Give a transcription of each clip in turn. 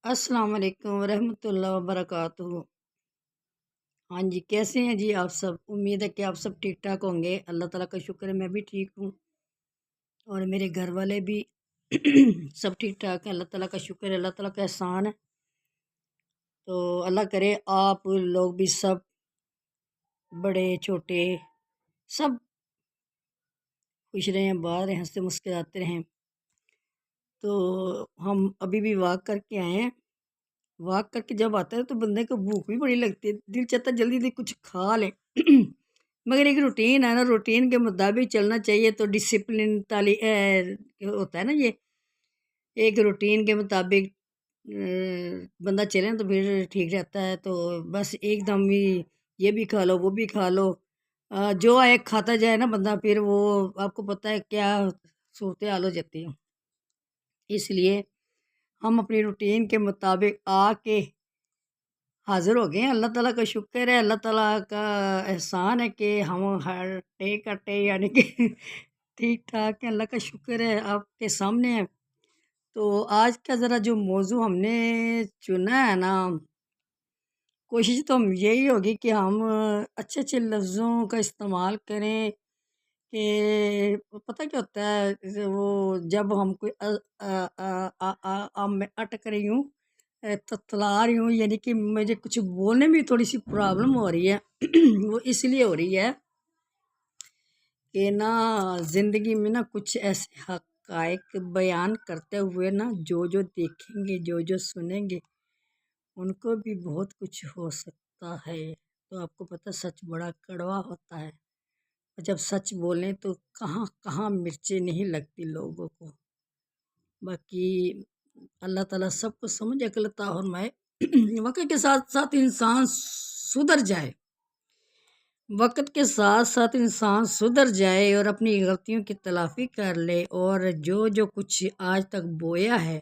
السلام علیکم ورحمۃ اللہ وبرکاتہ۔ ہاں جی، کیسے ہیں جی آپ سب؟ امید ہے کہ آپ سب ٹھیک ٹھاک ہوں گے۔ اللہ تعالیٰ کا شکر ہے میں بھی ٹھیک ہوں اور میرے گھر والے بھی سب ٹھیک ٹھاک ہیں۔ اللہ تعالیٰ کا شکر ہے، اللہ تعالیٰ کا احسان ہے۔ تو اللہ کرے آپ لوگ بھی سب بڑے چھوٹے سب خوش رہیں، باہر رہیں، ہنستے مسکراتے رہیں۔ تو ہم ابھی بھی واک کر کے آئے ہیں۔ واک کر کے جب آتا ہے تو بندے کو بھوک بھی بڑی لگتی ہے، دل چاہتا ہے جلدی جلدی کچھ کھا لیں مگر ایک روٹین ہے نا، روٹین کے مطابق چلنا چاہیے۔ تو ڈسپلن ہوتا ہے نا، یہ ایک روٹین کے مطابق بندہ چلے تو پھر ٹھیک رہتا ہے۔ تو بس ایک دم بھی یہ بھی کھا لو وہ بھی کھا لو، جو آئے کھاتا جائے نا بندہ، پھر وہ آپ کو پتہ ہے کیا صورتحال ہو جاتی ہے۔ اس لیے ہم اپنی روٹین کے مطابق آ کے حاضر ہو گئے ہیں۔ اللہ تعالیٰ کا شکر ہے، اللہ تعالیٰ کا احسان ہے کہ ہم ہر ٹے کا ٹے یعنی کہ ٹھیک ٹھاک ہے۔ اللہ کا شکر ہے آپ کے سامنے ہے۔ تو آج کا ذرا جو موضوع ہم نے چنا ہے نا، کوشش تو ہم یہی ہوگی کہ ہم اچھے اچھے لفظوں کا استعمال کریں کہ پتہ کیا ہوتا ہے، وہ جب ہم کوئی میں اٹک رہی ہوں، تتلا رہی ہوں، یعنی کہ مجھے کچھ بولنے میں تھوڑی سی پرابلم ہو رہی ہے وہ اس لیے ہو رہی ہے کہ نا زندگی میں نا کچھ ایسے حقائق بیان کرتے ہوئے نا جو دیکھیں گے، جو سنیں گے، ان کو بھی بہت کچھ ہو سکتا ہے۔ تو آپ کو پتہ سچ بڑا کڑوا ہوتا ہے، جب سچ بولیں تو کہاں کہاں مرچیں نہیں لگتی لوگوں کو۔ باقی اللہ تعالیٰ سب کو سمجھ عقل عطا فرمائے۔ وقت کے ساتھ ساتھ انسان سدھر جائے، وقت کے ساتھ ساتھ انسان سدھر جائے اور اپنی غلطیوں کی تلافی کر لے، اور جو کچھ آج تک بویا ہے،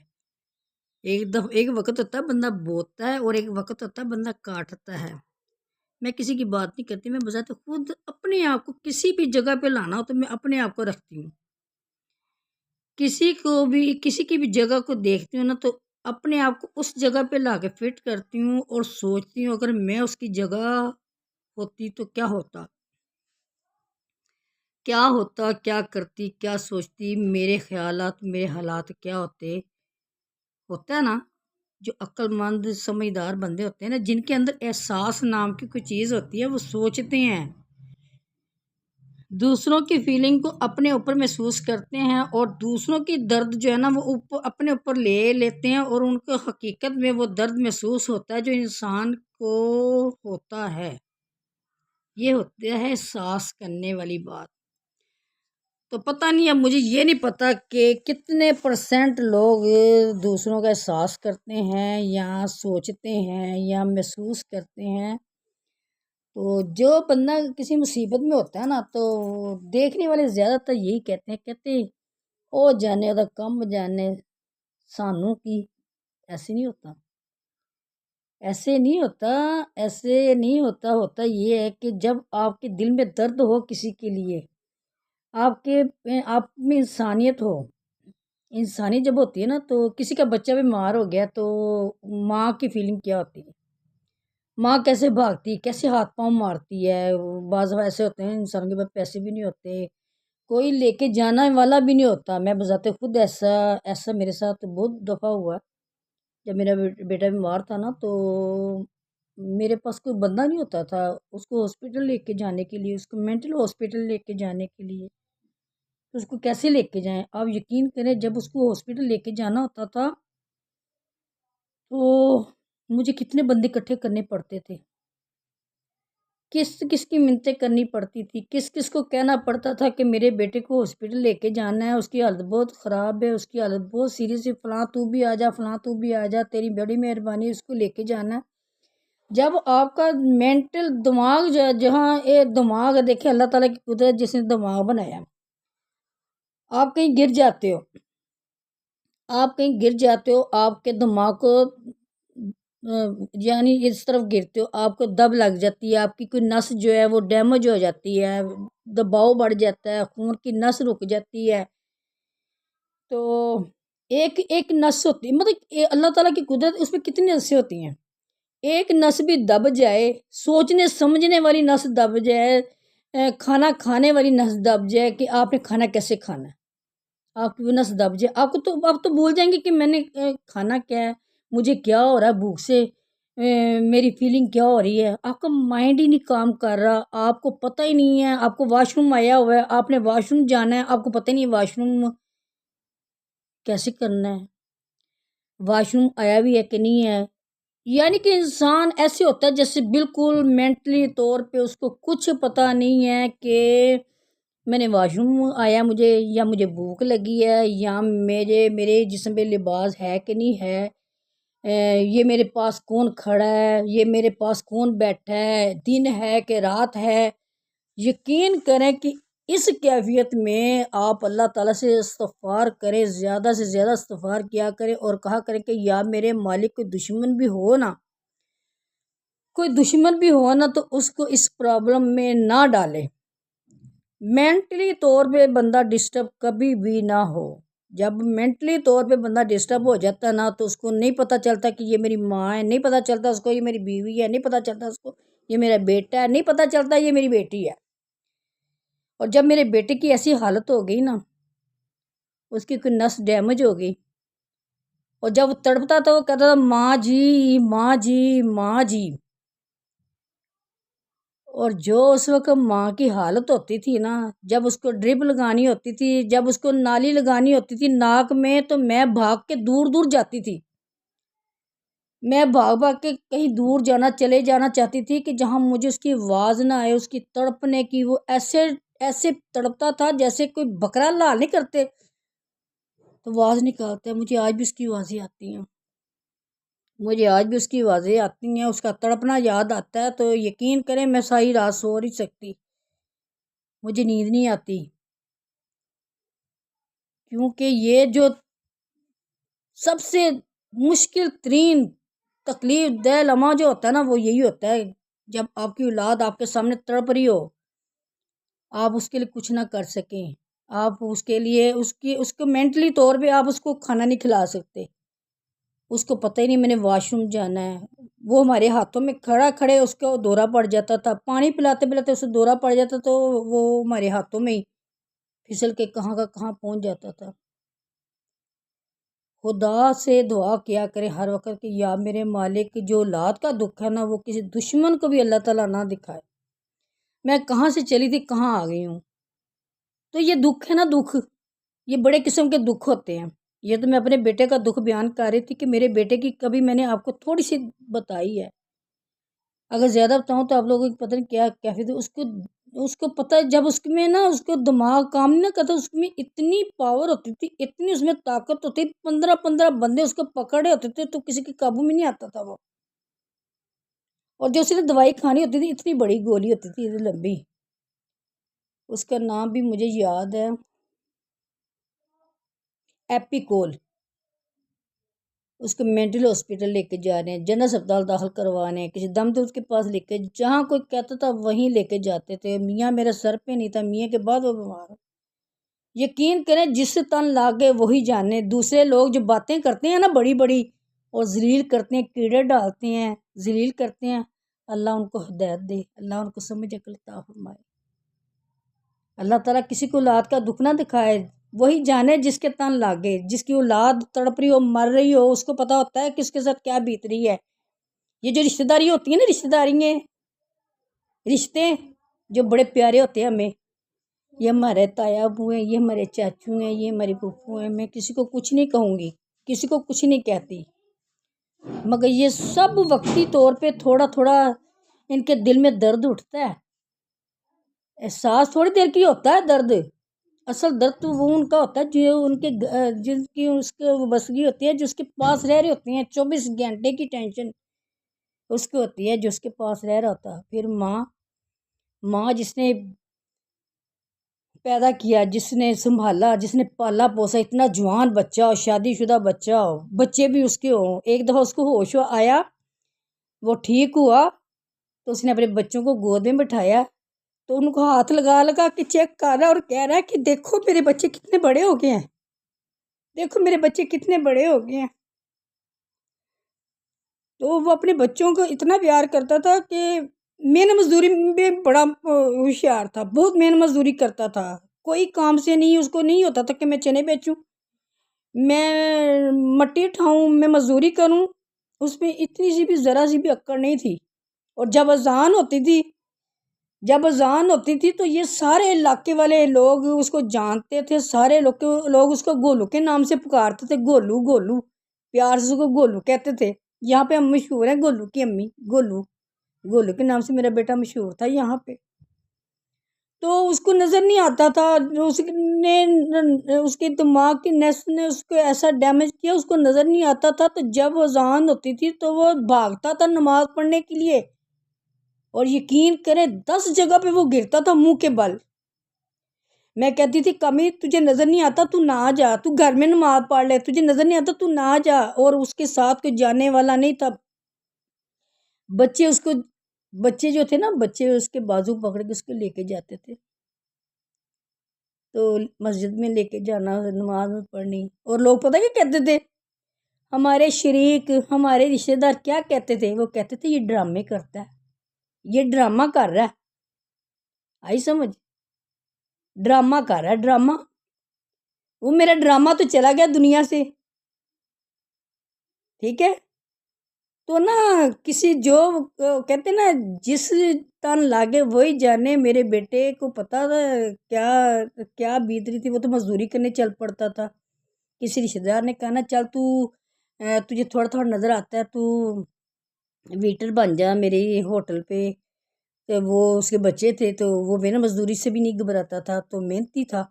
ایک وقت ہوتا ہے بندہ بوتا ہے اور ایک وقت ہوتا ہے بندہ کاٹتا ہے۔ میں کسی کی بات نہیں کرتی، میں بذات خود اپنے آپ کو کسی بھی جگہ پہ لانا ہو تو میں اپنے آپ کو رکھتی ہوں۔ کسی کی بھی جگہ کو دیکھتی ہوں نا تو اپنے آپ کو اس جگہ پہ لا کے فٹ کرتی ہوں اور سوچتی ہوں اگر میں اس کی جگہ ہوتی تو کیا ہوتا، کیا کرتی، کیا سوچتی، میرے خیالات، میرے حالات کیا ہوتا ہے نا۔ جو عقل مند سمجھدار بندے ہوتے ہیں نا، جن کے اندر احساس نام کی کوئی چیز ہوتی ہے، وہ سوچتے ہیں، دوسروں کی فیلنگ کو اپنے اوپر محسوس کرتے ہیں اور دوسروں کی درد جو ہے نا وہ اپنے اوپر لے لیتے ہیں، اور ان کو حقیقت میں وہ درد محسوس ہوتا ہے جو انسان کو ہوتا ہے۔ یہ ہوتا ہے احساس کرنے والی بات۔ تو پتہ نہیں، اب مجھے یہ نہیں پتہ کہ کتنے % لوگ دوسروں کا احساس کرتے ہیں یا سوچتے ہیں یا محسوس کرتے ہیں۔ تو جو بندہ کسی مصیبت میں ہوتا ہے نا تو دیکھنے والے زیادہ تر یہی کہتے او جانے دا کم جانے سانوں کی۔ ایسے نہیں ہوتا، ہوتا یہ ہے کہ جب آپ کے دل میں درد ہو کسی کے لیے، آپ میں انسانیت ہو، انسانی جب ہوتی ہے نا، تو کسی کا بچہ بیمار ہو گیا تو ماں کی فیلنگ کیا ہوتی ہے، ماں کیسے بھاگتی، کیسے ہاتھ پاؤں مارتی ہے۔ بعض ایسے ہوتے ہیں انسان کے پاس پیسے بھی نہیں ہوتے، کوئی لے کے جانا والا بھی نہیں ہوتا۔ میں بذات خود ایسا میرے ساتھ بہت دفعہ ہوا۔ جب میرا بیٹا بیمار تھا نا تو میرے پاس کوئی بندہ نہیں ہوتا تھا اس کو ہاسپٹل لے کے جانے کے لیے، اس کو مینٹل ہاسپٹل لے کے جانے کے لیے۔ تو اس کو کیسے لے کے جائیں؟ آپ یقین کریں، جب اس کو ہاسپٹل لے کے جانا ہوتا تھا تو مجھے کتنے بندے اکٹھے کرنے پڑتے تھے، کس کی منتیں کرنی پڑتی تھی، کس کو کہنا پڑتا تھا کہ میرے بیٹے کو ہاسپٹل لے کے جانا ہے، اس کی حالت بہت خراب ہے، اس کی حالت بہت سیریس ہے، فلاں تو بھی آ جا، فلاں تو بھی آ جا، تیری بڑی مہربانی، اس کو لے کے جانا ہے۔ جب آپ کا مینٹل دماغ جہاں دماغ دیکھے اللہ تعالیٰ کی قدرت، جس نے دماغ بنایا، آپ کہیں گر جاتے ہو، آپ کے دماغ کو یعنی اس طرف گرتے ہو، آپ کو دب لگ جاتی ہے، آپ کی کوئی نس جو ہے وہ ڈیمیج ہو جاتی ہے، دباؤ بڑھ جاتا ہے، خون کی نس رک جاتی ہے۔ تو ایک ایک نس ہوتی ہے، مطلب اللہ تعالیٰ کی قدرت اس میں کتنی نسیں ہوتی ہیں، ایک نس بھی دب جائے، سوچنے سمجھنے والی نس دب جائے، کھانا کھانے والی نس دب جائے کہ آپ نے کھانا کیسے کھانا ہے، آپ کی وہ نس دب جائے، آپ تو بھول جائیں گے کہ میں نے کھانا کیا ہے، مجھے کیا ہو رہا ہے بھوک سے، میری فیلنگ کیا ہو رہی ہے، آپ کا مائنڈ ہی نہیں کام کر رہا، آپ کو پتہ ہی نہیں ہے، آپ کو واش روم آیا ہوا ہے، آپ نے واش روم جانا ہے، آپ کو پتہ ہی نہیں ہے واش روم کیسے کرنا ہے، واش روم آیا بھی ہے کہ نہیں ہے۔ یعنی کہ انسان ایسے ہوتا ہے جیسے بالکل مینٹلی طور پہ اس کو کچھ پتہ نہیں ہے کہ میں نے واش روم آیا مجھے، یا مجھے بھوک لگی ہے، یا میرے جسم پہ لباس ہے کہ نہیں ہے، یہ میرے پاس کون کھڑا ہے، یہ میرے پاس کون بیٹھا ہے، دن ہے کہ رات ہے۔ یقین کریں کہ اس کیفیت میں آپ اللہ تعالیٰ سے استغفار کریں، زیادہ سے زیادہ استغفار کیا کریں، اور کہا کریں کہ یا میرے مالک کوئی دشمن بھی ہو نا، کوئی دشمن بھی ہو نا، تو اس کو اس پرابلم میں نہ ڈالے۔ مینٹلی طور پہ بندہ ڈسٹرب کبھی بھی نہ ہو، جب مینٹلی طور پہ بندہ ڈسٹرب ہو جاتا ہے نا، تو اس کو نہیں پتہ چلتا کہ یہ میری ماں ہے، نہیں پتہ چلتا اس کو یہ میری بیوی ہے، نہیں پتہ چلتا اس کو یہ میرا بیٹا ہے، نہیں پتہ چلتا یہ میری بیٹی ہے۔ اور جب میرے بیٹے کی ایسی حالت ہو گئی نا، اس کی کوئی نس ڈیمیج ہو گئی، اور جب وہ تڑپتا تو وہ کہتا تھا ماں جی ماں جی ماں جی، اور جو اس وقت ماں کی حالت ہوتی تھی نا، جب اس کو ڈرپ لگانی ہوتی تھی، جب اس کو نالی لگانی ہوتی تھی ناک میں، تو میں بھاگ کے دور دور جاتی تھی، میں بھاگ بھاگ کے کہیں دور چلے جانا چاہتی تھی کہ جہاں مجھے اس کی آواز نہ آئے، اس کی تڑپنے کی، وہ ایسے ایسے تڑپتا تھا جیسے کوئی بکرا لال نہیں کرتے تو آواز نکالتا ہے، مجھے آج بھی اس کی آوازیں آتی ہیں، مجھے آج بھی اس کی آوازیں آتی ہیں، اس کا تڑپنا یاد آتا ہے تو یقین کریں میں ساری رات سو نہیں سکتی، مجھے نیند نہیں آتی، کیونکہ یہ جو سب سے مشکل ترین تکلیف دہ لمحہ جو ہوتا ہے نا، وہ یہی ہوتا ہے جب آپ کی اولاد آپ کے سامنے تڑپ رہی ہو، آپ اس کے لیے کچھ نہ کر سکیں، آپ اس کے لیے اس کو مینٹلی طور پہ آپ اس کو کھانا نہیں کھلا سکتے، اس کو پتہ ہی نہیں میں نے واش روم جانا ہے، وہ ہمارے ہاتھوں میں کھڑے اس کو دورہ پڑ جاتا تھا، پانی پلاتے پلاتے اسے دورہ پڑ جاتا تو وہ ہمارے ہاتھوں میں ہی پھسل کے کہاں کا کہاں پہنچ جاتا تھا۔ خدا سے دعا کیا کرے ہر وقت کہ یا میرے مالک، جو اولاد کا دکھ ہے نا، وہ کسی دشمن کو بھی اللہ تعالیٰ نہ دکھائے۔ میں کہاں سے چلی تھی کہاں آ گئی ہوں، تو یہ دکھ ہے نا، دکھ یہ بڑے قسم کے دکھ ہوتے ہیں، یہ تو میں اپنے بیٹے کا دکھ بیان کر رہی تھی کہ میرے بیٹے کی کبھی میں نے آپ کو تھوڑی سی بتائی ہے، اگر زیادہ بتاؤں تو آپ لوگوں کو پتہ نہیں کیا کیفیت ہے، اس کو پتہ ہے جب اس میں نا اس کو دماغ کام نہیں کرتا، اس میں اتنی پاور ہوتی تھی، اتنی اس میں طاقت ہوتی، 15 بندے اس کو پکڑے ہوتے تھے تو کسی کے قابو میں نہیں آتا تھا وہ، اور جو اس نے دوائی کھانی ہوتی تھی اتنی بڑی گولی ہوتی تھی اتنی لمبی، اس کا نام بھی مجھے یاد ہے، ایپیکول، اس کو مینٹل ہاسپٹل لے کے جا رہے ہیں، جنرل اسپتال داخل کروانے ہیں، کسی دم درد کے پاس لے کے، جہاں کوئی کہتا تھا وہیں لے کے جاتے تھے، میاں میرے سر پہ نہیں تھا، میاں کے بعد وہ بیمار ہو، یقین کریں جس سے تن لاگے وہی جانے، دوسرے لوگ جو باتیں کرتے ہیں نا بڑی بڑی اور ذلیل کرتے ہیں، کیڑے ڈالتے ہیں، ذلیل کرتے ہیں، اللہ ان کو ہدایت دے، اللہ ان کو سمجھ عقل عطا فرمائے، اللہ تعالیٰ کسی کو اولاد کا دکھ نہ دکھائے، وہی جانے جس کے تن لاگے، جس کی اولاد تڑپ رہی ہو مر رہی ہو، اس کو پتہ ہوتا ہے کہ اس کے ساتھ کیا بیت رہی ہے، یہ جو رشتہ داری ہوتی ہیں نا، رشتے جو بڑے پیارے ہوتے ہیں ہمیں، یہ ہمارے تایا ابو ہیں، یہ ہمارے چاچو ہیں، یہ ہماری پھوپھو ہیں، میں کسی کو کچھ نہیں کہوں گی، کسی کو کچھ نہیں کہتی، مگر یہ سب وقتی طور پہ تھوڑا تھوڑا ان کے دل میں درد اٹھتا ہے، احساس تھوڑی دیر کی ہوتا ہے درد، اصل درد تو وہ ان کا ہوتا ہے جو ان کے جن کی اس کو وابستگی ہوتی ہے، جو اس کے پاس رہ رہے ہوتے ہیں، 24 گھنٹے کی ٹینشن اس کو ہوتی ہے جو اس کے پاس رہ رہا ہوتا ہے۔ پھر ماں جس نے پیدا کیا، جس نے سنبھالا، جس نے پالا پوسا، اتنا جوان بچہ ہو، شادی شدہ بچہ ہو، بچے بھی اس کے ہوں، ایک دفعہ اس کو ہوش آیا، وہ ٹھیک ہوا تو اس نے اپنے بچوں کو گود میں بٹھایا تو ان کو ہاتھ لگا لگا کے چیک کر رہا ہے اور کہہ رہا ہے کہ دیکھو میرے بچے کتنے بڑے ہو گئے ہیں، دیکھو میرے بچے کتنے بڑے ہو گئے ہیں، تو وہ اپنے بچوں کو اتنا پیار کرتا تھا کہ محنت مزدوری میں بڑا ہوشیار تھا، بہت محنت مزدوری کرتا تھا، کوئی کام سے نہیں اس کو نہیں ہوتا تھا کہ میں چنے بیچوں، میں مٹی اٹھاؤں، میں مزدوری کروں، اس میں اتنی سی بھی ذرا سی بھی اکڑ نہیں تھی۔ اور جب اذان ہوتی تھی تو یہ سارے علاقے والے لوگ اس کو جانتے تھے، سارے لوگ اس کو گولو کے نام سے پکارتے تھے، گولو گولو، پیار سے اس کو گولو کہتے تھے۔ یہاں پہ ہم مشہور ہیں گولو کی امی، گولو گولو کے نام سے میرا بیٹا مشہور تھا یہاں پہ۔ تو اس کو نظر نہیں آتا تھا، اس کے دماغ کی نس نے اس کو ایسا ڈیمیج کیا، اس کو نظر نہیں آتا تھا۔ تو جب اذان ہوتی تھی تو وہ بھاگتا تھا نماز پڑھنے کے لیے، اور یقین کرے 10 جگہ پہ وہ گرتا تھا منہ کے بل۔ میں کہتی تھی کمی تجھے نظر نہیں آتا تو نہ جا، تو گھر میں نماز پڑھ لے، تجھے نظر نہیں آتا تو نہ جا۔ اور اس کے ساتھ کوئی جانے والا نہیں تھا۔ بچے جو تھے نا، بچے اس کے بازو پکڑ کے اس کو لے کے جاتے تھے، تو مسجد میں لے کے جانا، نماز میں پڑھنی۔ اور لوگ پتہ کیا کہتے تھے، ہمارے شریک، ہمارے رشتہ دار کیا کہتے تھے، وہ کہتے تھے یہ ڈرامے کرتا ہے، یہ ڈرامہ کر رہا ہے۔ آئی سمجھ؟ ڈرامہ کر رہا ہے، ڈرامہ۔ وہ میرا ڈرامہ تو چلا گیا دنیا سے، ٹھیک ہے۔ تو نا کسی جو کہتے نا جس تن لاگے وہی جانے، میرے بیٹے کو پتا تھا کیا بیت رہی تھی۔ وہ تو مزدوری کرنے چل پڑتا تھا۔ کسی رشتہ دار نے کہا نا چل تو تجھے تھوڑا تھوڑا نظر آتا ہے، تو ویٹر بن جا میرے ہوٹل پہ۔ تو وہ اس کے بچے تھے، تو وہ محنت مزدوری سے بھی نہیں گھبراتا تھا، تو محنتی تھا،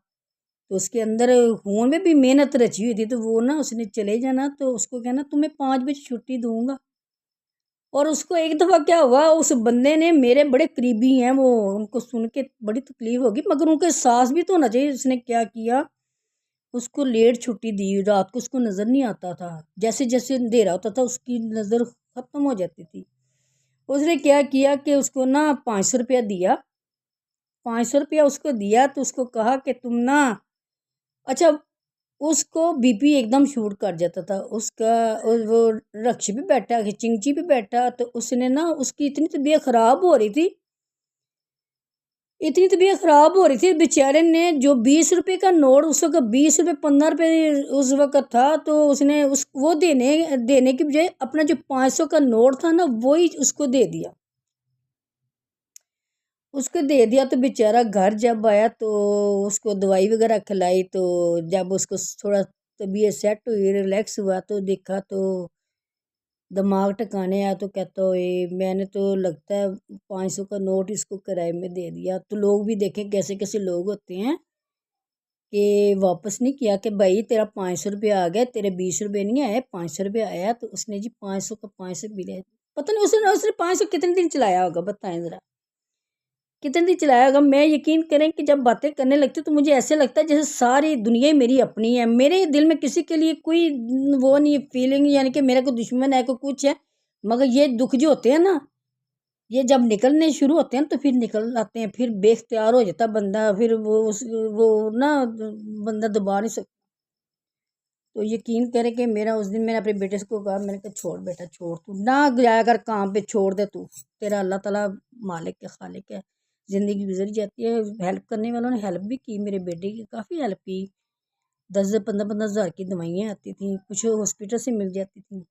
تو اس کے اندر خون میں بھی محنت رچی ہوئی تھی۔ تو وہ نا اس نے چلے جانا، تو اس کو کہنا تمہیں 5 بجے چھٹی دوں گا۔ اور اس کو ایک دفعہ کیا ہوا، اس بندے نے، میرے بڑے قریبی ہیں وہ، ان کو سن کے بڑی تکلیف ہوگی، مگر ان کے ساس بھی تو ہونا چاہیے۔ اس نے کیا کیا، اس کو لیٹ چھٹی دی، رات کو اس کو نظر نہیں آتا تھا، جیسے جیسے اندھیرا ہوتا تھا اس کی نظر ختم ہو جاتی تھی۔ اس نے کیا کیا کہ اس کو نا 500 روپیہ دیا، 500 روپیہ اس کو دیا، تو اس کو کہا کہ تم نا، اچھا اس کو بی پی ایک دم شوٹ کر جاتا تھا اس کا، وہ رکشے پہ بیٹھا، چنگچی پہ بیٹھا، تو اس نے نا، اس کی اتنی طبیعت خراب ہو رہی تھی، بیچارے نے جو 20 روپے کا نوٹ، اس وقت 20 روپے 15 روپے اس وقت تھا، تو اس نے وہ دینے کی بجائے اپنا جو 500 کا نوٹ تھا نا، وہی اس کو دے دیا۔ تو بیچارہ گھر جب آیا تو اس کو دوائی وغیرہ کھلائی، تو جب اس کو تھوڑا طبیعت سیٹ ہوئی، ریلیکس ہوا، تو دیکھا تو دماغ ٹکانے آیا، تو کہتا ہوئے میں نے تو لگتا ہے 500 کا نوٹ اس کو کرائے میں دے دیا۔ تو لوگ بھی دیکھیں کیسے کیسے لوگ ہوتے ہیں کہ واپس نہیں کیا کہ بھائی تیرا 500 روپیہ آ گیا، تیرے 20 روپے نہیں آئے، 500 روپیہ آیا۔ تو اس نے جی 500 کا 500 بھی لے، پتہ نہیں اس نے 500 کتنے دن چلایا ہوگا، بتائیں ذرا کتنے دن چلایا ہوگا۔ میں یقین کریں کہ جب باتیں کرنے لگتی تو مجھے ایسے لگتا ہے جیسے ساری دنیا میری اپنی ہے، میرے دل میں کسی کے لیے کوئی وہ نہیں فیلنگ، یعنی کہ میرا کوئی دشمن ہے، کوئی کچھ ہے، مگر یہ دکھ جو ہوتے ہیں نا، یہ جب نکلنے شروع ہوتے ہیں تو پھر نکل آتے ہیں، پھر بے اختیار ہو جاتا بندہ، پھر وہ نا بندہ دبا نہیں سکتا۔ تو یقین کرے کہ میرا اس دن میں نے اپنے بیٹے کو کہا، میں نے کہا چھوڑ بیٹا چھوڑ، تو نہ جایا کر کام پہ، چھوڑ دے، تو تیرا اللہ تعالیٰ مالک ہے، خالق ہے، زندگی گزر جاتی ہے۔ ہیلپ کرنے والوں نے ہیلپ بھی کی، میرے بیٹے کی کافی ہیلپ کی، 10-15 ہزار کی دوائیاں آتی تھیں، کچھ ہاسپٹل سے مل جاتی تھیں۔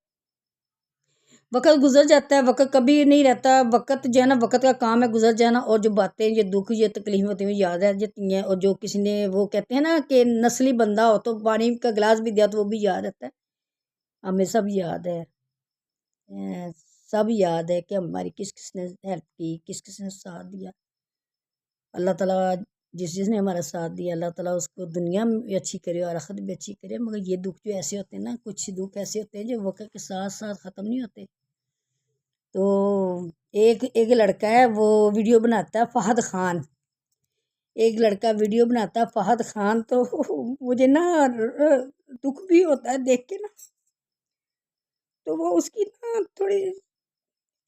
وقت گزر جاتا ہے، وقت کبھی نہیں رہتا، وقت جو ہے نا، وقت کا کام ہے گزر جانا، اور جو باتیں، یہ دکھ، یہ تکلیف ہوتی ہیں یاد رہ جاتی ہیں، اور جو کسی نے، وہ کہتے ہیں نا کہ نسلی بندہ ہو تو پانی کا گلاس بھی دیا تو وہ بھی یاد رہتا ہے۔ ہمیں سب یاد ہے، سب یاد ہے کہ ہماری کس کس نے ہیلپ کی، کس کس نے ساتھ دیا۔ اللہ تعالیٰ جس نے ہمارا ساتھ دیا، اللہ تعالیٰ اس کو دنیا میں بھی اچھی کرے اور آخرت بھی اچھی کرے۔ مگر یہ دکھ جو ایسے ہوتے ہیں نا، کچھ دکھ ایسے ہوتے ہیں جو وقت کے ساتھ ساتھ ختم نہیں ہوتے۔ تو ایک لڑکا ہے، وہ ویڈیو بناتا ہے، فہد خان، ایک لڑکا ویڈیو بناتا ہے فہد خان، تو مجھے نا دکھ بھی ہوتا ہے دیکھ کے نا۔ تو وہ اس کی نا تھوڑی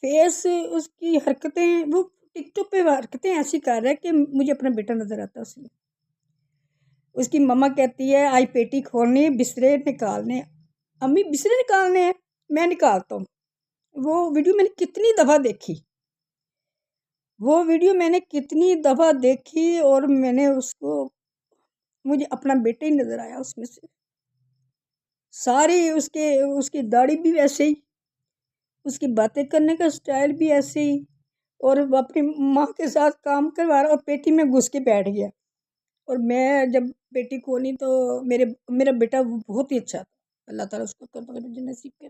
فیس، اس کی حرکتیں، وہ ٹک ٹاک پہ حرکتیں ایسی کر رہا ہے کہ مجھے اپنا بیٹا نظر آتا ہے اس میں۔ اس کی مما کہتی ہے آج پیٹی کھولنی بسترے نکالنے، امی بسترے نکالنے ہیں، میں نکالتا ہوں۔ وہ ویڈیو میں نے کتنی دفعہ دیکھی، اور میں نے اس کو، مجھے اپنا بیٹا ہی نظر آیا اس میں سے، ساری اس کی داڑھی بھی ویسے ہی، اس کی باتیں کرنے کا سٹائل بھی ایسے ہی، اور وہ اپنی ماں کے ساتھ کام کروا رہا اور پیٹی میں گھس کے بیٹھ گیا۔ اور میں جب بیٹی کھولی تو میرا بیٹا بہت ہی اچھا تھا، اللہ تعالیٰ اس کو نصیب کرے۔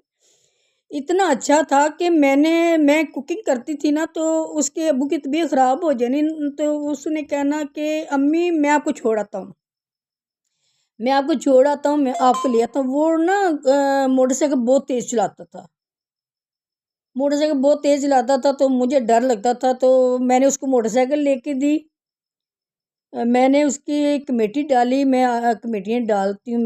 اتنا اچھا تھا کہ میں کوکنگ کرتی تھی نا تو اس کے ابو کی طبیعت خراب ہو جانی تو اس نے کہنا کہ امی میں آپ کو چھوڑ آتا ہوں، میں آپ کو لے آتا ہوں۔ وہ نا موٹر سائیکل بہت تیز چلاتا تھا، تو مجھے ڈر لگتا تھا، تو میں نے اس کو موٹر سائیکل لے کے دی، میں نے اس کی کمیٹی ڈالی، میں کمیٹیاں ڈالتی ہوں،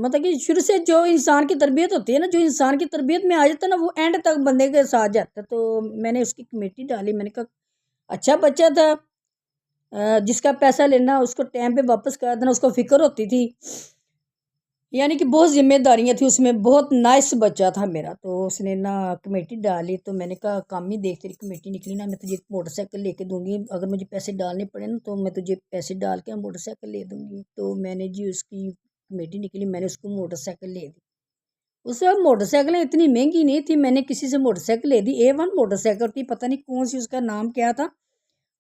مطلب کہ شروع سے جو انسان کی تربیت ہوتی ہے نا، جو انسان کی تربیت میں آ جاتا ہے نا، وہ اینڈ تک بندے کے ساتھ جاتا ہے۔ تو میں نے اس کی کمیٹی ڈالی، میں نے کہا اچھا بچہ تھا، جس کا پیسہ لینا اس کو ٹائم پہ واپس کر دینا، اس کو فکر ہوتی تھی، یعنی کہ بہت ذمہ داریاں تھیں اس میں، بہت نائس بچہ تھا میرا۔ تو اس نے نا کمیٹی ڈالی، تو میں نے کہا کام ہی دیکھ تیری کمیٹی نکلی نا، میں تجھے موٹر سائیکل لے کے دوں گی، اگر مجھے پیسے ڈالنے پڑے نا تو میں تجھے پیسے ڈال کے موٹر سائیکل لے دوں گی۔ تو میں نے جی اس کی کمیٹی نکلی، میں نے اس کو موٹر سائیکل لے دی۔ اس وقت موٹر سائیکلیں اتنی مہنگی نہیں تھی، میں نے کسی سے موٹر سائیکل لے دی، A1 موٹر سائیکل تھی، پتہ نہیں کون سی، اس کا نام کیا تھا،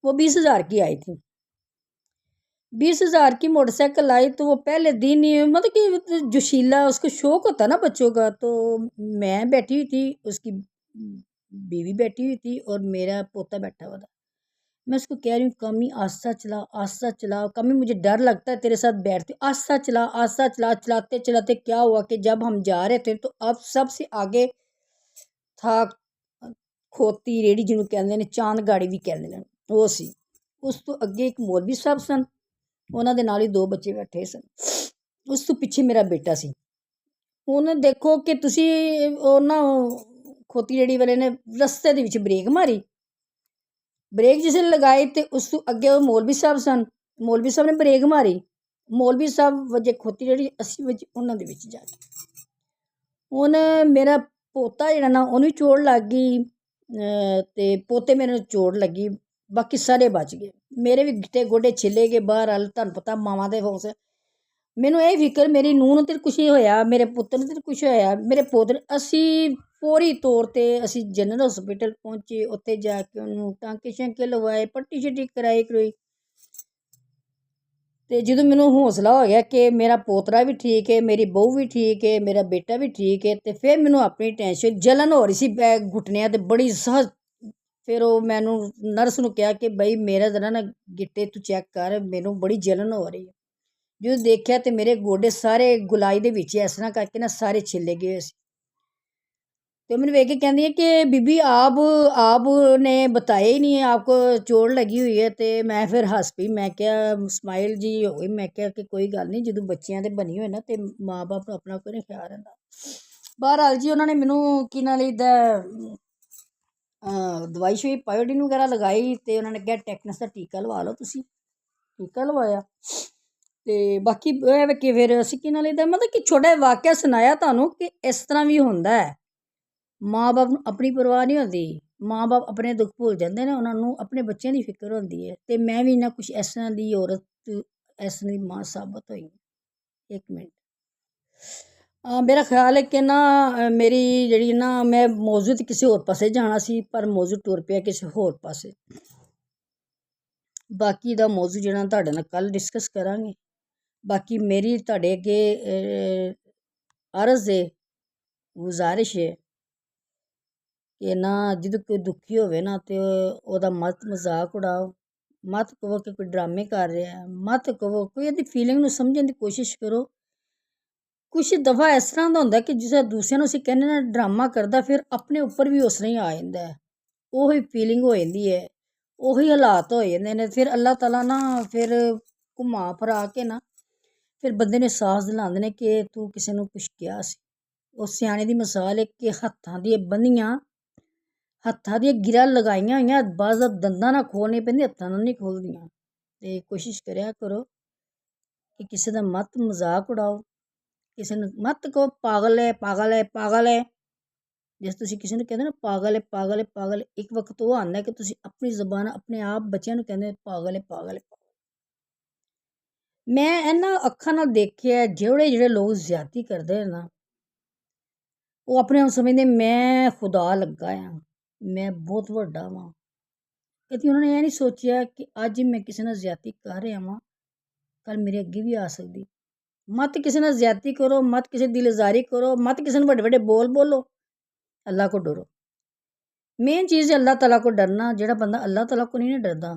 وہ 20,000 کی آئی تھی۔ 20,000 کی موٹر سائیکل آئی تو وہ پہلے دن ہی، مطلب کہ جوشیلا، اس کو شوق ہوتا نا بچوں کا، تو میں بیٹھی ہوئی تھی، اس کی بیوی بیٹھی ہوئی تھی اور میرا پوتا بیٹھا ہوا تھا۔ میں اس کو کہہ رہی ہوں کمی آہستہ چلا کمی، مجھے ڈر لگتا ہے تیرے ساتھ بیٹھتی، آہستہ چلا۔ چلاتے کیا ہوا کہ جب ہم جا رہے تھے تو اب سب سے آگے تھا کھوتی ریڑھی، جنہوں کہندے نے چاند گاڑی بھی کہندے نے، وہ سی، اس تو اگے ایک مولوی صاحب سن، انہاں دے نال ہی 2 بچے بیٹھے سن، اس تو پیچھے میرا بیٹا سی۔ انہوں دیکھو کہ تسی انہاں کھوتی ریڑھی والے نے رستے دے وچ بریک ماری، بریک جس نے لگائی تے اس تو اگے وہ مولوی صاحب سن، مولوی صاحب نے بریک ماری، مولوی صاحب وجے کھوتی ریڑھی، اسی وجے انہاں دے وچ جا کے ہن میرا پوتا جڑا نا انہوں چوٹ لگ گئی، تے پوتے میرے چوٹ لگی، باقی سارے بچ گئے، میرے بھی گٹے گوڈے چھلے گئے باہر، تہنوں پتہ ماواں دے ہوس، مینوں یہ فکر میری نونھ نوں تے کچھ نہیں ہویا، میرے پتر نوں تے کچھ ہویا، میرے پوتر اسی فوری طور تے اسی جنرل ہاسپٹل پہنچے، اتھے جا کے انہوں ٹانکے شانکے لوائے، پٹی شٹی کرائی تے جدوں مینوں حوصلہ ہو گیا کہ میرا پوترا بھی ٹھیک ہے، میری بہو بھی ٹھیک ہے، میرا بیٹا بھی ٹھیک ہے، تے پھر مینوں اپنی ٹینشن جلن ہو رہی سی گھٹنیاں تے بڑی سخت، پھر وہ مینوں نرس نوں کہا کہ بھائی میرا ذرا نا گٹے تو چیک کر، مینوں بڑی جلن ہو رہی ہے، جدوں دیکھیا تے میرے گوڈے سارے گلائی دے وچ اس طرح کر کے نا سارے چھلے گئے سی، تو مینوں ویکھ کے کہندی ہے کہ بی بی آپ نے بتایا ہی نہیں ہے آپ کو چوٹ لگی ہوئی ہے، تے میں پھر ہس پئی، میں کیا اسمائل جی ہو گئی، میں کیا کہ کوئی گل نہیں، جدوں بچیاں دے بنی ہوئے نا تے ماں باپ نوں اپنا کوئی نہیں خیال رہندا۔ بہرحال جی انہوں نے مینوں کی نال دوائی شوائی پائیوڈین وغیرہ لگائی، تے انہوں نے کہا ٹیٹنس دا ٹیکہ لوا لو تسی، ٹیکہ لوایا، تے باقی کہ پھر اسی کی نال مطلب کہ چھوٹا واقعہ سنایا تانوں کہ اس طرح بھی ہوندا ہے، ماں باپ نوں اپنی پرواہ نہیں ہوندی، ماں باپ اپنے دکھ بھول جاندے نے، انہاں نوں اپنے بچیاں دی فکر ہوندی ہے، تے میں بھی نہ کچھ اس طرح دی عورت، اس طرح دی ماں ثابت ہوئی۔ ایک منٹ، میرا خیال ہے کہ نا میری جڑی نا میں موضوع تے کسی اور پاسے جانا سی، پر موضوع ٹر پیا کسی ہور پاسے، باقی دا موضوع جڑا تہاڈے نال کل ڈسکس کراں گے۔ باقی میری تہاڈے اگے عرض ہے، گزارش ہے کہ نا جدوں کوئی دکھی ہوئے نا تے او دا مت مذاق اڑاؤ، مت کہو کہ کوئی ڈرامے کر رہا ہے، مت کہو، کوئی دی فیلنگ نوں سمجھن دی کوشش کرو۔ کچھ دفعہ اس طرح دا ہوندا کہ جس دوسرے نوں اسی کہنے نا ڈرامہ کردا، پھر اپنے اوپر بھی اس طرح ہی آ جاندا ہے، وہی فیلنگ ہو جاندی ہے، وہی حالات ہو جاندے نے، پھر اللہ تعالیٰ نا پھر گھما پھرا کے نا پھر بندے نے احساس دلاندے نے کہ تو کسے نوں کچھ کیا سی۔ اس سیانے دی مثال ہے کہ ہتھاں دی بندیاں، ہتھاں دی گرہ لگائیاں ہوئیاں، بعض دنداں نال کھولنی پیندی، ہتھاں نال نہیں کھولدیاں، تے کوشش کریا کرو ਕਿ ਕਿਸੇ ਦਾ ਮਤ ਮਜ਼ਾਕ ਉਡਾਓ, ਕਿਸੇ ਨੂੰ ਮਤ ਕਹੋ ਪਾਗਲ ਹੈ ਪਾਗਲ ਹੈ ਪਾਗਲ ਹੈ। ਜਿਸ ਤੁਸੀਂ ਕਿਸੇ ਨੂੰ ਕਹਿੰਦੇ ਨਾ ਪਾਗਲ ਹੈ ਪਾਗਲ ਹੈ ਪਾਗਲ ਹੈ, ਇੱਕ ਵਕਤ ਉਹ ਆਉਂਦਾ ਕਿ ਤੁਸੀਂ ਆਪਣੀ ਜ਼ਬਾਨ ਆਪਣੇ ਆਪ ਬੱਚਿਆਂ ਨੂੰ ਕਹਿੰਦੇ ਪਾਗਲ ਹੈ ਪਾਗਲ ਹੈ। ਮੈਂ ਇਹਨਾਂ ਅੱਖਾਂ ਨਾਲ ਦੇਖਿਆ ਜਿਹੜੇ ਲੋਕ ਜ਼ਿਆਦਤੀ ਕਰਦੇ ਨੇ ਨਾ, ਉਹ ਆਪਣੇ ਆਪ ਸਮਝਦੇ ਮੈਂ ਖੁਦਾ ਲੱਗਾ ਆ, ਮੈਂ ਬਹੁਤ ਵੱਡਾ ਵਾਂ। ਕਦੀ ਉਹਨਾਂ ਨੇ ਇਹ ਨਹੀਂ ਸੋਚਿਆ ਕਿ ਅੱਜ ਮੈਂ ਕਿਸੇ ਨਾਲ ਜ਼ਿਆਦਤੀ ਕਰ ਰਿਹਾ ਵਾਂ, ਕੱਲ ਮੇਰੇ ਅੱਗੇ ਵੀ ਆ ਸਕਦੀ। ਮਤ ਕਿਸੇ ਨਾਲ ਜ਼ਿਆਦਤੀ ਕਰੋ, ਮਤ ਕਿਸੇ ਦੀ ਦਿਲਜ਼ਾਰੀ ਕਰੋ, ਮਤ ਕਿਸੇ ਨੂੰ ਵੱਡੇ ਵੱਡੇ ਬੋਲ ਬੋਲੋ, ਅੱਲਾਹ ਕੋ ਡਰੋ। ਮੇਨ ਚੀਜ਼ ਹੈ ਅੱਲਾਹ ਤਾਲਾ ਕੋ ਡਰਨਾ। ਜਿਹੜਾ ਬੰਦਾ ਅੱਲਾਹ ਤਾਲਾ ਕੋ ਨਹੀਂ ਨਾ ਡਰਦਾ,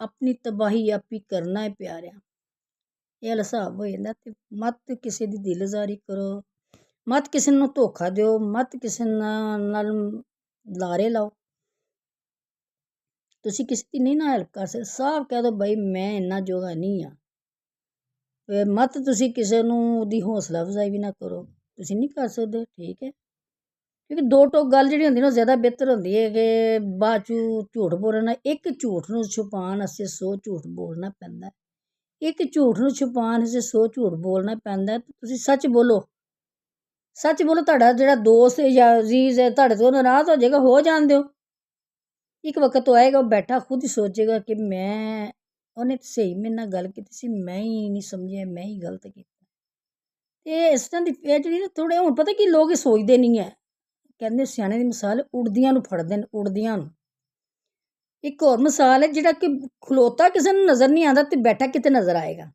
ਆਪਣੀ ਤਬਾਹੀ ਆਪ ਹੀ ਕਰਨਾ ਹੈ ਪਿਆਰਿਆ। ਇਹ ਵਾਲਾ ਹਿਸਾਬ ਹੋ ਜਾਂਦਾ। ਤੇ ਮਤ ਕਿਸੇ ਦੀ ਦਿਲਜ਼ਾਰੀ ਕਰੋ, ਮਤ ਕਿਸੇ ਨੂੰ ਧੋਖਾ ਦਿਓ, ਮਤ ਕਿਸੇ ਨਾਲ ਲਾਰੇ ਲਾਓ। ਤੁਸੀਂ ਕਿਸੇ ਦੀ ਨਹੀਂ ਨਾ ਹੈਲਪ ਕਰ ਸਕਦੇ, ਸਾਫ਼ ਕਹਿ ਦਿਓ ਬਈ ਮੈਂ ਇੰਨਾ ਜੋਗਾ ਨਹੀਂ ਆ। ਫਿਰ ਮਤ ਤੁਸੀਂ ਕਿਸੇ ਨੂੰ ਉਹਦੀ ਹੌਸਲਾ ਅਫਜ਼ਾਈ ਵੀ ਨਾ ਕਰੋ, ਤੁਸੀਂ ਨਹੀਂ ਕਰ ਸਕਦੇ, ਠੀਕ ਹੈ। ਕਿਉਂਕਿ ਦੋ ਟੋਕ ਗੱਲ ਜਿਹੜੀ ਹੁੰਦੀ ਨਾ ਉਹ ਜ਼ਿਆਦਾ ਬਿਹਤਰ ਹੁੰਦੀ ਹੈ ਕਿ ਬਾਅਦ 'ਚ ਝੂਠ ਬੋਲਣਾ। ਇੱਕ ਝੂਠ ਨੂੰ ਛੁਪਾਉਣ ਵਾਸਤੇ 100 ਝੂਠ ਬੋਲਣਾ ਪੈਂਦਾ। ਇੱਕ ਝੂਠ ਨੂੰ ਛੁਪਾਉਣ ਵਾਸਤੇ 100 ਝੂਠ ਬੋਲਣਾ ਪੈਂਦਾ। ਤੁਸੀਂ ਸੱਚ ਬੋਲੋ, ਸੱਚ ਬੋਲੋ। ਤੁਹਾਡਾ ਜਿਹੜਾ ਦੋਸਤ ਜਾਂ ਅਜ਼ੀਜ਼ ਹੈ ਤੁਹਾਡੇ ਤੋਂ ਨਾਰਾਜ਼ ਹੋ ਜਾਏਗਾ, ਹੋ ਜਾਣ ਦਿਓ। ਇੱਕ ਵਕਤ ਤੋਂ ਆਏਗਾ ਉਹ ਬੈਠਾ ਖੁਦ ਹੀ ਸੋਚੇਗਾ ਕਿ ਉਹਨੇ ਸਹੀ ਮੇਰੇ ਨਾਲ ਗੱਲ ਕੀਤੀ ਸੀ, ਮੈਂ ਹੀ ਨਹੀਂ ਸਮਝਿਆ, ਮੈਂ ਹੀ ਗਲਤ ਕੀਤਾ। ਤੇ ਇਸ ਤਰ੍ਹਾਂ ਦੀ ਇਹ ਜਿਹੜੀ ਨਾ ਥੋੜ੍ਹੇ ਹੁਣ ਪਤਾ ਕੀ ਲੋਕ ਇਹ ਸੋਚਦੇ ਨਹੀਂ ਹੈ। ਕਹਿੰਦੇ ਸਿਆਣੇ ਦੀ ਮਿਸਾਲ ਉੜਦੀਆਂ ਨੂੰ ਫੜਦੇ ਨੇ, ਉੜਦੀਆਂ ਨੂੰ। ਇੱਕ ਹੋਰ ਮਿਸਾਲ ਹੈ ਜਿਹੜਾ ਕਿ ਖਲੋਤਾ ਕਿਸੇ ਨੂੰ ਨਜ਼ਰ ਨਹੀਂ ਆਉਂਦਾ ਤੇ ਬੈਠਾ ਕਿਤੇ ਨਜ਼ਰ ਆਏਗਾ।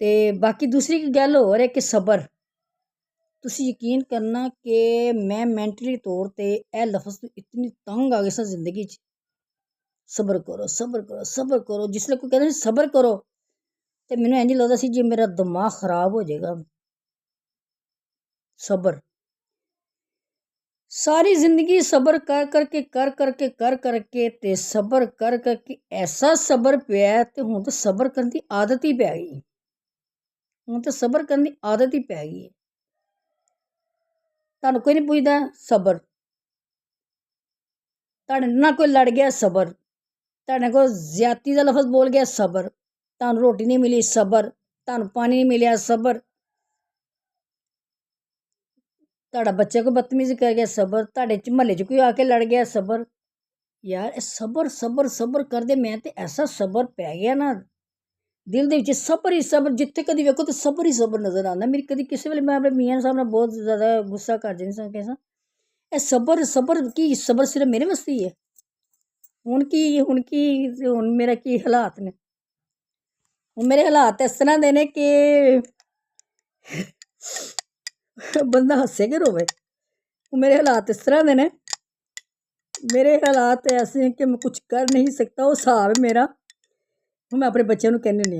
ਤੇ ਬਾਕੀ ਦੂਸਰੀ ਗੱਲ ਹੋਰ ਹੈ ਕਿ ਸਬਰ। ਤੁਸੀਂ ਯਕੀਨ ਕਰਨਾ ਕਿ ਮੈਂ ਮੈਂਟਲੀ ਤੌਰ ਤੇ ਇਹ ਲਫ਼ਜ਼ ਤੋਂ ਇਤਨੀ ਤੰਗ ਆ ਗਈ ਸਾਂ ਜ਼ਿੰਦਗੀ 'ਚ। ਸਬਰ ਕਰੋ ਸਬਰ ਕਰੋ ਸਬਰ ਕਰੋ। ਜਿਸ ਲਈ ਕੋਈ ਕਹਿੰਦਾ ਸੀ ਸਬਰ ਕਰੋ ਤੇ ਮੈਨੂੰ ਇੰਝ ਲੱਗਦਾ ਸੀ ਜੇ ਮੇਰਾ ਦਿਮਾਗ ਖਰਾਬ ਹੋ ਜਾਏਗਾ। ਸਬਰ ਸਾਰੀ ਜ਼ਿੰਦਗੀ ਸਬਰ ਕਰ ਕਰਕੇ ਤੇ ਸਬਰ ਕਰ ਕਰਕੇ ਐਸਾ ਸਬਰ ਪਿਆ ਤੇ ਹੁਣ ਤਾਂ ਸਬਰ ਕਰਨ ਦੀ ਆਦਤ ਹੀ ਪੈ ਗਈ। ਹੁਣ ਤਾਂ ਸਬਰ ਕਰਨ ਦੀ ਆਦਤ ਹੀ ਪੈ ਗਈ ਹੈ। ਤੁਹਾਨੂੰ ਕੋਈ ਨਹੀਂ ਪੁੱਛਦਾ, ਸਬਰ। ਤੁਹਾਡੇ ਨਾਲ ਕੋਈ ਲੜ ਗਿਆ, ਸਬਰ। ਤੁਹਾਡੇ ਕੋਲ ਜ਼ਿਆਦਤੀ ਦਾ ਲਫ਼ਜ਼ ਬੋਲ ਗਿਆ, ਸਬਰ। ਤੁਹਾਨੂੰ ਰੋਟੀ ਨਹੀਂ ਮਿਲੀ, ਸਬਰ। ਤੁਹਾਨੂੰ ਪਾਣੀ ਨਹੀਂ ਮਿਲਿਆ, ਸਬਰ। ਤੁਹਾਡਾ ਬੱਚੇ ਕੋਈ ਬਦਤਮੀਜ਼ੀ ਕਰ ਗਿਆ, ਸਬਰ। ਤੁਹਾਡੇ ਮੁਹੱਲੇ 'ਚ ਕੋਈ ਆ ਕੇ ਲੜ ਗਿਆ, ਸਬਰ। ਯਾਰ ਇਹ ਸਬਰ ਸਬਰ ਸਬਰ ਕਰਦੇ ਮੈਂ ਤੇ ਐਸਾ ਸਬਰ ਪੈ ਗਿਆ ਨਾ ਦਿਲ ਦੇ ਵਿੱਚ, ਸਬਰ ਹੀ ਸਬਰ। ਜਿੱਥੇ ਕਦੀ ਵੇਖੋ ਤਾਂ ਸਬਰ ਹੀ ਸਬਰ ਨਜ਼ਰ ਆਉਂਦਾ। ਮੇਰੀ ਕਦੀ ਕਿਸੇ ਵੇਲੇ ਮੈਂ ਆਪਣੇ ਮੀਆਂ ਸਾਹਿਬ ਨਾਲ ਬਹੁਤ ਜ਼ਿਆਦਾ ਗੁੱਸਾ ਕਰ ਜਾਂਦੀ ਸਾਂ, ਕਿਹਾ ਇਹ ਸਬਰ ਸਬਰ ਕੀ, ਸਬਰ ਸਿਰਫ ਮੇਰੇ ਵਾਸਤੇ ਹੀ ਹੈ। ਹੁਣ ਮੇਰਾ ਕੀ ਹਾਲਾਤ ਨੇ। ਹੁਣ ਮੇਰੇ ਹਾਲਾਤ ਇਸ ਤਰ੍ਹਾਂ ਦੇ ਨੇ ਕਿ ਬੰਦਾ ਹੱਸੇ ਕਿ ਰੋਵੇ। ਮੇਰੇ ਹਾਲਾਤ ਇਸ ਤਰ੍ਹਾਂ ਦੇ ਨੇ, ਮੇਰੇ ਹਾਲਾਤ ਐਸੇ ਕਿ ਮੈਂ ਕੁਝ ਕਰ ਨਹੀਂ ਸਕਤਾ। ਉਹ ਹਿਸਾਬ ਹੈ ਮੇਰਾ। ਹੁਣ ਮੈਂ ਆਪਣੇ ਬੱਚਿਆਂ ਨੂੰ ਕਹਿੰਦੀ ਨਹੀਂ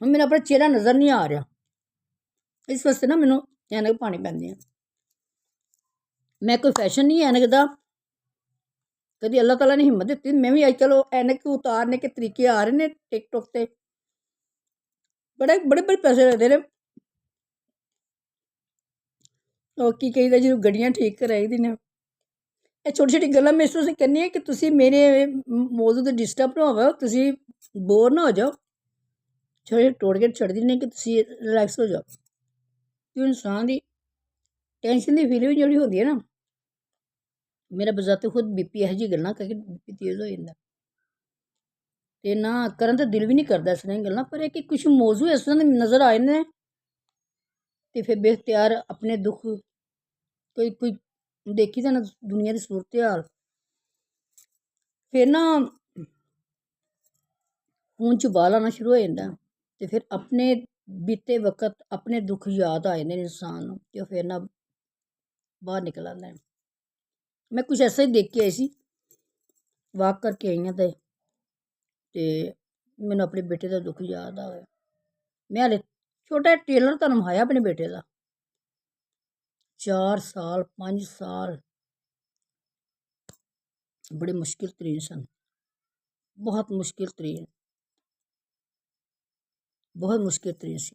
ਹੁਣ ਮੇਰਾ ਆਪਣਾ ਚਿਹਰਾ ਨਜ਼ਰ ਨਹੀਂ ਆ ਰਿਹਾ, ਇਸ ਵਾਸਤੇ ਨਾ ਮੈਨੂੰ ਐਨਕ ਪਾਣੀ ਪੈਂਦੀ ਹੈ। ਮੈਂ ਕੋਈ ਫੈਸ਼ਨ ਨਹੀਂ ਐਨਕ ਦਾ, ਕਦੀ ਅੱਲਾਹ ਤਾਲਾ ਨੇ ਹਿੰਮਤ ਦਿੱਤੀ। ਮੈਂ ਵੀ ਅੱਜ ਕੱਲ੍ਹ ਉਹ ਐਨਕ ਉਤਾਰਨੇ ਕੇ ਤਰੀਕੇ ਆ ਰਹੇ ਨੇ ਟਿਕਟੋਕ ਤੇ, ਬੜੇ ਪੈਸੇ ਲੱਗਦੇ ਨੇ। ਉਹ ਕੀ ਕਹੀਦਾ ਜਦੋਂ ਗੱਡੀਆਂ ਠੀਕ ਕਰਾਈ ਦੀ ਨੇ। ਇਹ ਛੋਟੀ ਛੋਟੀ ਗੱਲਾਂ ਮੈਂ ਇਸ ਤਰ੍ਹਾਂ ਕਹਿੰਦੀ ਹਾਂ ਕਿ ਤੁਸੀਂ ਮੇਰੇ ਮੌਜੂਦ ਤੋਂ ਡਿਸਟਰਬ ਨਾ ਹੋਵੋ, ਤੁਸੀਂ ਬੋਰ ਨਾ ਹੋ ਜਾਓ। ਛੋਟੇ ਟੋੜ ਕੇ ਛੱਡਦੀ ਨਹੀਂ ਕਿ ਤੁਸੀਂ ਰਿਲੈਕਸ ਹੋ ਜਾਓ। ਕਿ ਇਨਸਾਨ ਦੀ ਟੈਨਸ਼ਨ ਦੀ ਫੀਲਿੰਗ ਜਿਹੜੀ ਹੁੰਦੀ ਹੈ ਨਾ, ਮੇਰਾ ਬਜ਼ਾਤੇ ਖੁਦ ਬੀਪੀ ਇਹੋ ਜਿਹੀ ਗੱਲਾਂ ਕਰਕੇ ਬੀਪੀ ਤੇਜ਼ ਹੋ ਜਾਂਦਾ ਅਤੇ ਨਾ ਕਰਨ ਦਾ ਦਿਲ ਵੀ ਨਹੀਂ ਕਰਦਾ ਇਸ ਤਰ੍ਹਾਂ ਦੀਆਂ ਗੱਲਾਂ। ਪਰ ਇਹ ਕਿ ਕੁਛ ਮੌਜੂ ਇਸ ਤਰ੍ਹਾਂ ਦੇ ਨਜ਼ਰ ਆਏ ਨੇ ਅਤੇ ਫਿਰ ਬੇਖਤਿਆਰ ਆਪਣੇ ਦੁੱਖ ਕੋਈ ਦੇਖੀ ਤਾਂ ਨਾ ਦੁਨੀਆ ਦੀ ਸੂਰਤ ਹਾਲ, ਫਿਰ ਨਾ ਖੂਨ 'ਚ ਉਬਾਲ ਆਉਣਾ ਸ਼ੁਰੂ ਹੋ ਜਾਂਦਾ। ਤੇ ਫਿਰ ਆਪਣੇ ਬੀਤੇ ਵਕਤ ਆਪਣੇ ਦੁੱਖ ਯਾਦ ਆ ਜਾਂਦੇ ਨੇ ਇਨਸਾਨ ਨੂੰ ਤੇ ਉਹ ਫਿਰ ਨਾ ਬਾਹਰ ਨਿਕਲ ਆਉਂਦਾ ਹੈ। ਮੈਂ ਕੁਝ ਐਸਾ ਹੀ ਦੇਖ ਕੇ ਆਈ ਸੀ, ਵਾਕ ਕਰਕੇ ਆਈ ਹਾਂ ਤੇ ਮੈਨੂੰ ਆਪਣੇ ਬੇਟੇ ਦਾ ਦੁੱਖ ਯਾਦ ਆ ਗਿਆ। ਮੈਂ ਹਲੇ ਛੋਟਾ ਟੇਲਰ ਬਣਵਾਇਆ ਆਪਣੇ ਬੇਟੇ ਦਾ, 4 ਸਾਲ 5 ਸਾਲ ਬੜੇ ਮੁਸ਼ਕਿਲ ਤਰੀਨ ਸਨ, ਬਹੁਤ ਮੁਸ਼ਕਿਲ ਤਰੀਨ ਸੀ।